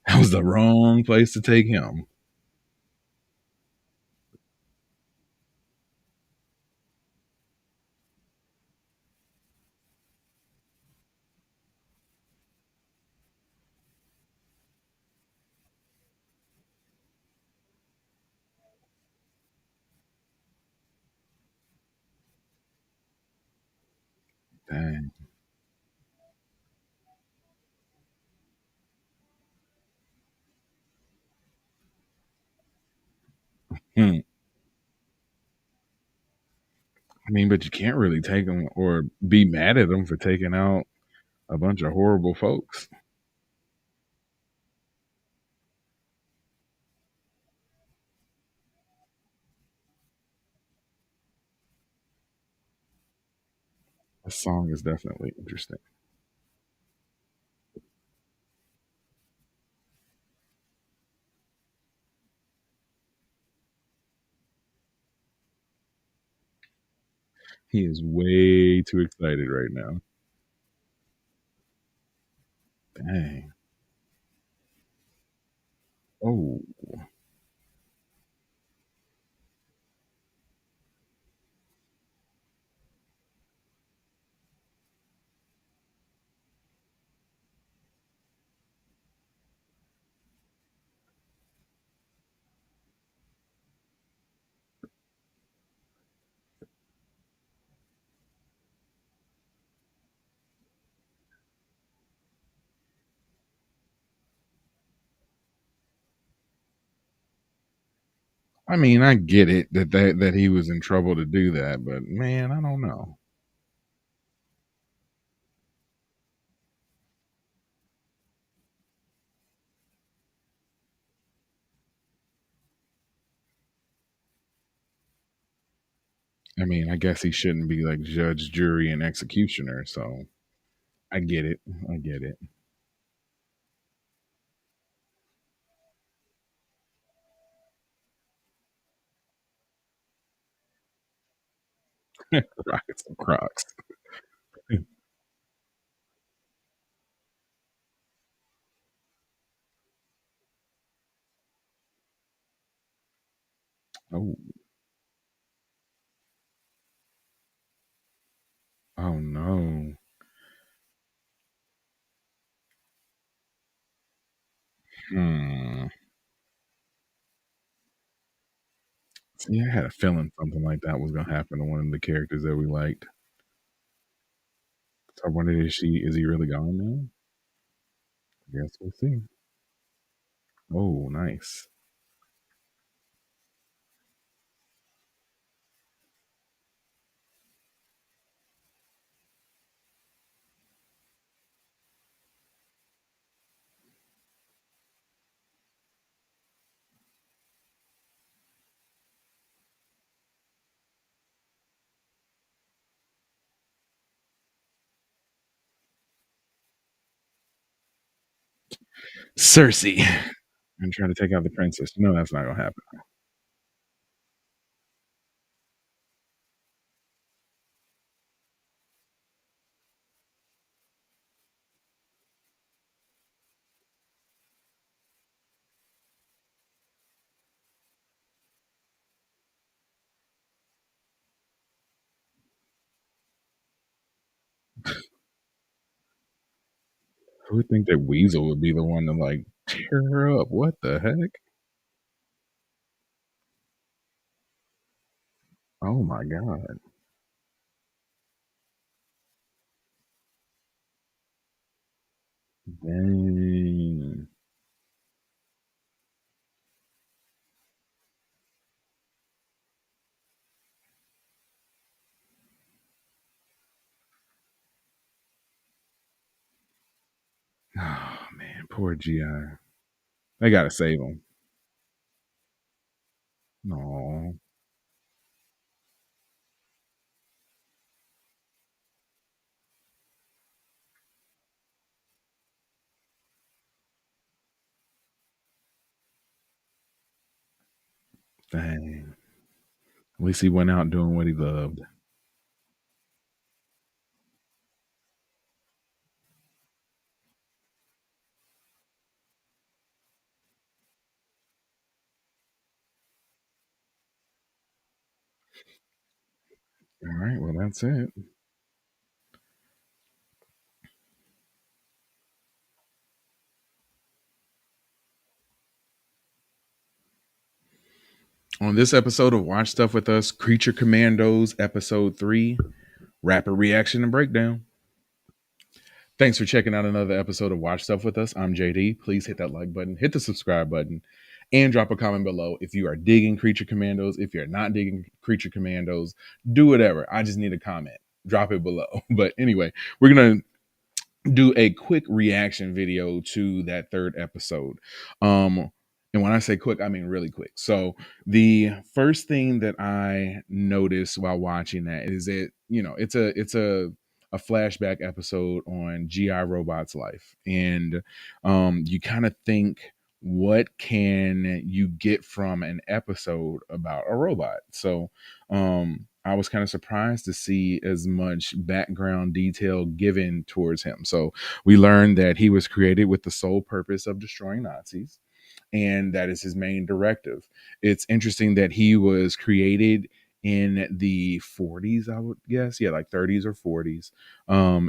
That was the wrong place to take him. Dang. Hmm. I mean, but you can't really take him or be mad at him for taking out a bunch of horrible folks. The song is definitely interesting. He is way too excited right now. Dang. Oh, I mean, I get it that he was in trouble to do that, but man, I don't know. I mean, I guess he shouldn't be like judge, jury, and executioner. So I get it. I get it. Rockets and Crocs. Oh, oh no. Hmm. See, I had a feeling something like that was gonna happen to one of the characters that we liked. So I wondered, is he really gone now? I guess we'll see. Oh, nice. Cersei. I'm trying to take out the princess. No, that's not gonna happen. Who would think that Weasel would be the one to like tear her up? What the heck? Oh my god. Dang. Oh man, poor GI. They gotta save him. No. Dang. At least he went out doing what he loved. All right, well, that's it. On this episode of Watch Stuff with Us, Creature Commandos, Episode 3, Rapid Reaction and Breakdown. Thanks for checking out another episode of Watch Stuff with Us. I'm JD. Please hit that like button, hit the subscribe button, and drop a comment below if you are digging Creature Commandos. If you're not digging Creature Commandos, do whatever. I just need a comment. Drop it below. But anyway, we're going to do a quick reaction video to that third episode. And when I say quick, I mean really quick. So the first thing that I noticed while watching that is that, it's a flashback episode on GI Robot's life. And you kind of think, what can you get from an episode about a robot? So I was kind of surprised to see as much background detail given towards him. So we learned that he was created with the sole purpose of destroying Nazis, and that is his main directive. It's interesting that he was created in the 40s, I would guess. Yeah, like 30s or 40s.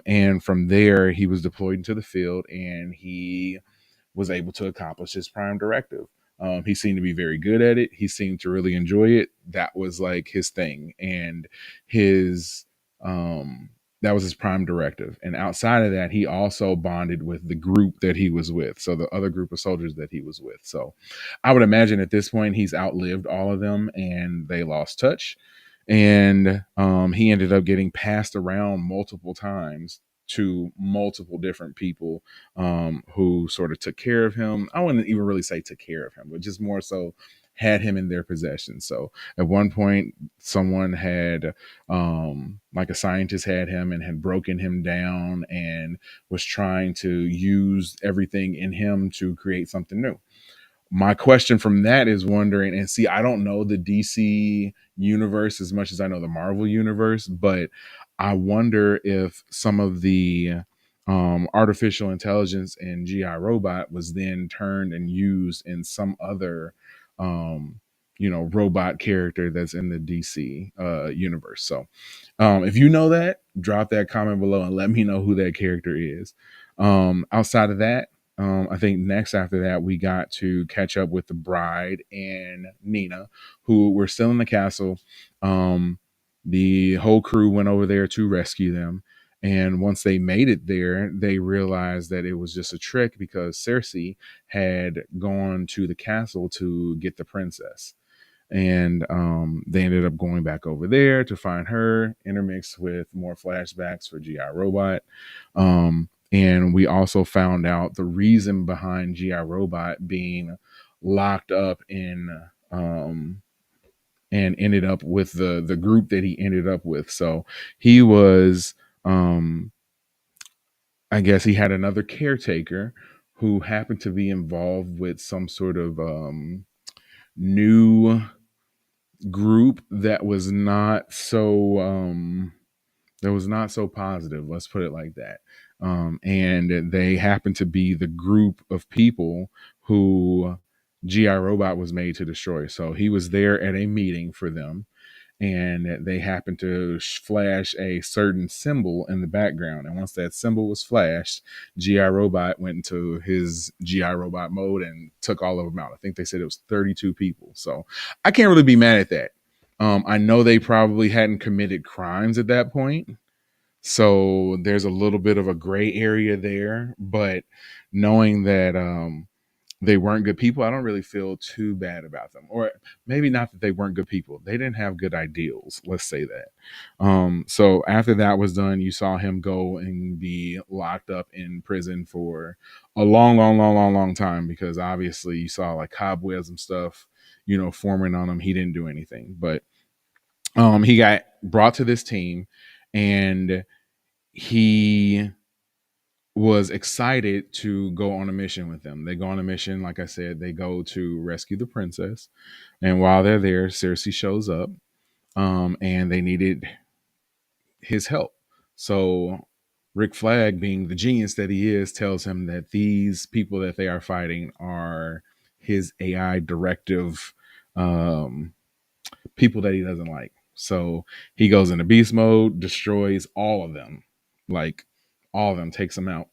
And from there, he was deployed into the field, and he was able to accomplish his prime directive. He seemed to be very good at it. He seemed to really enjoy it. That was like his thing, and his that was his prime directive. And outside of that, he also bonded with the group that he was with, so the other group of soldiers that he was with. So I would imagine at this point he's outlived all of them, and they lost touch. And he ended up getting passed around multiple times to multiple different people who sort of took care of him. I wouldn't even really say took care of him, but just more so had him in their possession. So at one point, someone had, like a scientist had him and had broken him down and was trying to use everything in him to create something new. My question from that is wondering, and see, I don't know the DC universe as much as I know the Marvel universe, but I wonder if some of the artificial intelligence in GI Robot was then turned and used in some other robot character that's in the DC universe. So if you know that, drop that comment below and let me know who that character is. Outside of that, I think next after that, we got to catch up with the bride and Nina, who were still in the castle. The whole crew went over there to rescue them. And once they made it there, they realized that it was just a trick because Cersei had gone to the castle to get the princess. And they ended up going back over there to find her, intermixed with more flashbacks for GI Robot. And we also found out the reason behind GI Robot being locked up in and ended up with the group that he ended up with. So he was, I guess he had another caretaker who happened to be involved with some sort of new group that was not so positive, let's put it like that. And they happened to be the group of people who GI Robot was made to destroy. So he was there at a meeting for them, and they happened to flash a certain symbol in the background. And once that symbol was flashed, GI Robot went into his GI Robot mode and took all of them out. I think they said it was 32 people. So I can't really be mad at that. I know they probably hadn't committed crimes at that point, so there's a little bit of a gray area there. But knowing that they weren't good people, I don't really feel too bad about them. Or maybe not that they weren't good people. They didn't have good ideals. Let's say that. So after that was done, you saw him go and be locked up in prison for a long, long, long, long, long time, because obviously you saw like cobwebs and stuff, forming on him. He didn't do anything, but he got brought to this team, and he was excited to go on a mission with them. They go on a mission, like I said, they go to rescue the princess. And while they're there, Cersei shows up, and they needed his help. So Rick Flag, being the genius that he is, tells him that these people that they are fighting are his AI directive people that he doesn't like. So he goes into beast mode, destroys all of them, like all of them, takes them out.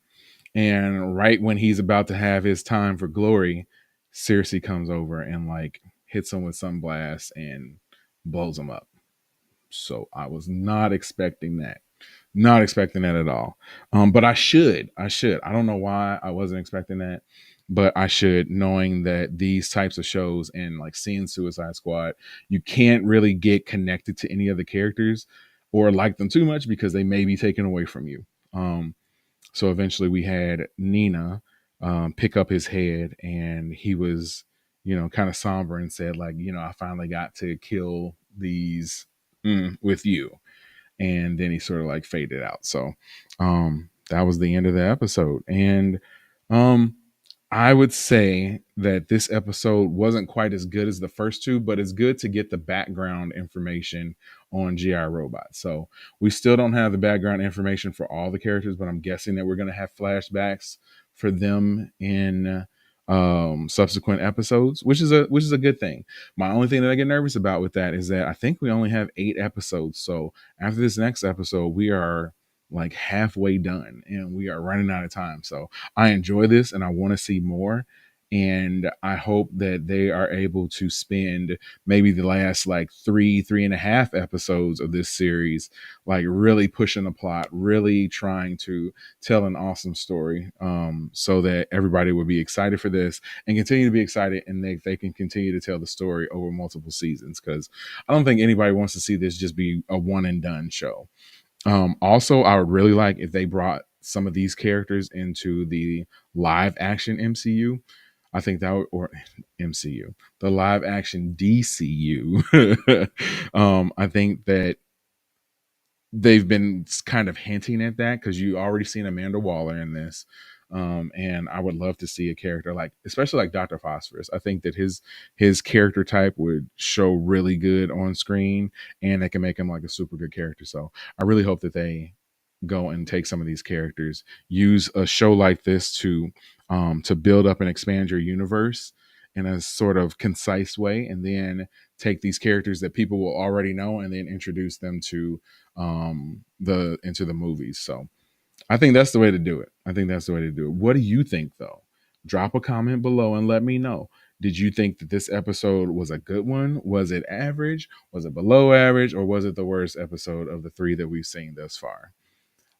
And right when he's about to have his time for glory, Cersei comes over and like hits him with some blast and blows him up. So I was not expecting that. Not expecting that at all. But I should. I don't know why I wasn't expecting that, but I should, knowing that these types of shows and like seeing Suicide Squad, you can't really get connected to any of the characters or like them too much because they may be taken away from you. So eventually we had Nina pick up his head, and he was, kind of somber and said, like, I finally got to kill these with you. And then he sort of like faded out. So that was the end of the episode. And um, I would say that this episode wasn't quite as good as the first two, but it's good to get the background information on GI Robot. So we still don't have the background information for all the characters, but I'm guessing that we're going to have flashbacks for them in subsequent episodes, which is a good thing. My only thing that I get nervous about with that is that I think we only have 8 episodes. So after this next episode, we are like halfway done and we are running out of time. So I enjoy this and I want to see more. And I hope that they are able to spend maybe the last like 3.5 episodes of this series, like really pushing the plot, really trying to tell an awesome story, so that everybody would be excited for this and continue to be excited, and they can continue to tell the story over multiple seasons. Because I don't think anybody wants to see this just be a one and done show. Also, I would really like if they brought some of these characters into the live action MCU. I think that would, or MCU, the live action DCU. I think that they've been kind of hinting at that because you already seen Amanda Waller in this. And I would love to see a character like, especially like Dr. Phosphorus. I think that his character type would show really good on screen, and they can make him like a super good character. So I really hope that they go and take some of these characters, use a show like this to build up and expand your universe in a sort of concise way, and then take these characters that people will already know and then introduce them to into the movies. So I think that's the way to do it. What do you think though? Drop a comment below and let me know. Did you think that this episode was a good one? Was it average? Was it below average? Or was it the worst episode of the 3 that we've seen thus far?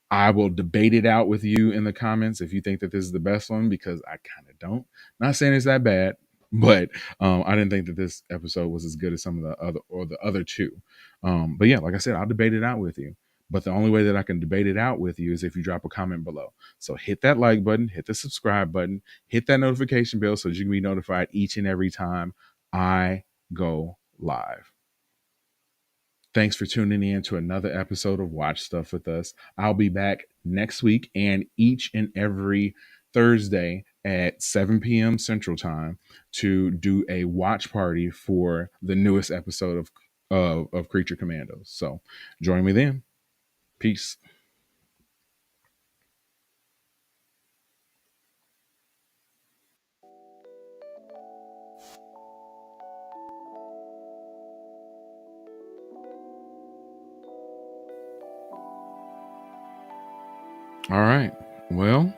I will debate it out with you in the comments if you think that this is the best one, because I kind of don't. Not saying it's that bad, but I didn't think that this episode was as good as some of the other 2. But yeah, like I said, I'll debate it out with you. But the only way that I can debate it out with you is if you drop a comment below. So hit that like button, hit the subscribe button, hit that notification bell so that you can be notified each and every time I go live. Thanks for tuning in to another episode of Watch Stuff with Us. I'll be back next week and each and every Thursday at 7 p.m. Central Time to do a watch party for the newest episode of Creature Commandos. So join me then. Peace. All right. Well,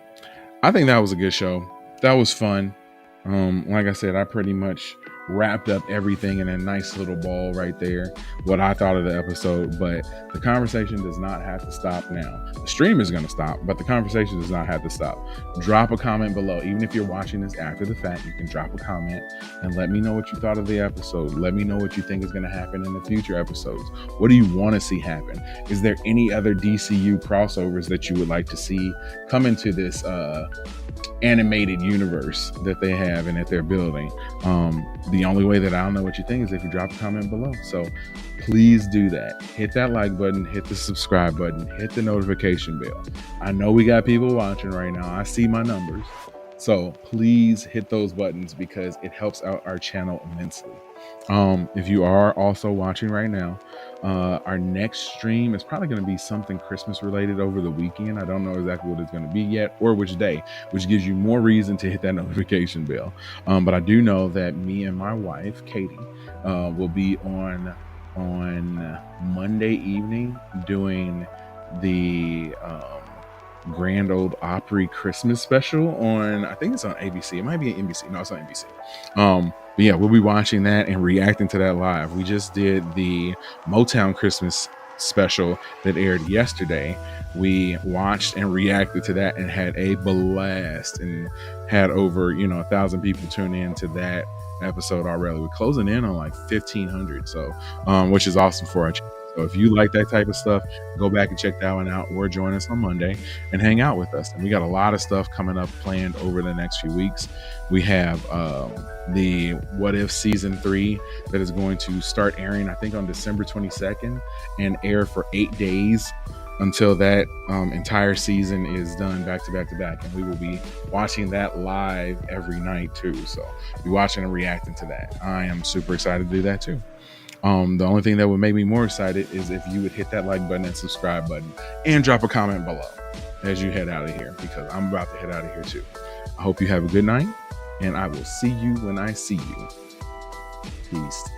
I think that was a good show. That was fun. Like I said, I pretty much wrapped up everything in a nice little ball right there, what I thought of the episode. But the conversation does not have to stop now. The stream is going to stop, but the conversation does not have to stop. Drop a comment below. Even if you're watching this after the fact, you can drop a comment and let me know what you thought of the episode. Let me know what you think is going to happen in the future episodes. What do you want to see happen? Is there any other DCU crossovers that you would like to see come into this animated universe that they have and that they're building? The only way that I'll know what you think is if you drop a comment below. So please do that. Hit that like button, hit the subscribe button, hit the notification bell. I know we got people watching right now. I see my numbers. So please hit those buttons because it helps out our channel immensely. If you are also watching right now, our next stream is probably going to be something Christmas related over the weekend. I don't know exactly what it's going to be yet or which day, which gives you more reason to hit that notification bell. But I do know that me and my wife, Katie, will be on on Monday evening doing the Grand Ole Opry Christmas special on, I think it's on ABC. It might be an NBC. No, it's on NBC. But yeah, we'll be watching that and reacting to that live. We just did the Motown Christmas special that aired yesterday. We watched and reacted to that and had a blast, and had over 1,000 people tune in to that episode already. We're closing in on like 1,500, so which is awesome for our channel. So if you like that type of stuff, go back and check that one out, or join us on Monday and hang out with us. And we got a lot of stuff coming up planned over the next few weeks. We have the What If season 3 that is going to start airing, I think, on December 22nd, and air for 8 days until that entire season is done, back to back to back. And we will be watching that live every night too. So be watching and reacting to that. I am super excited to do that too. The only thing that would make me more excited is if you would hit that like button and subscribe button, and drop a comment below as you head out of here, because I'm about to head out of here too. I hope you have a good night, and I will see you when I see you. Peace.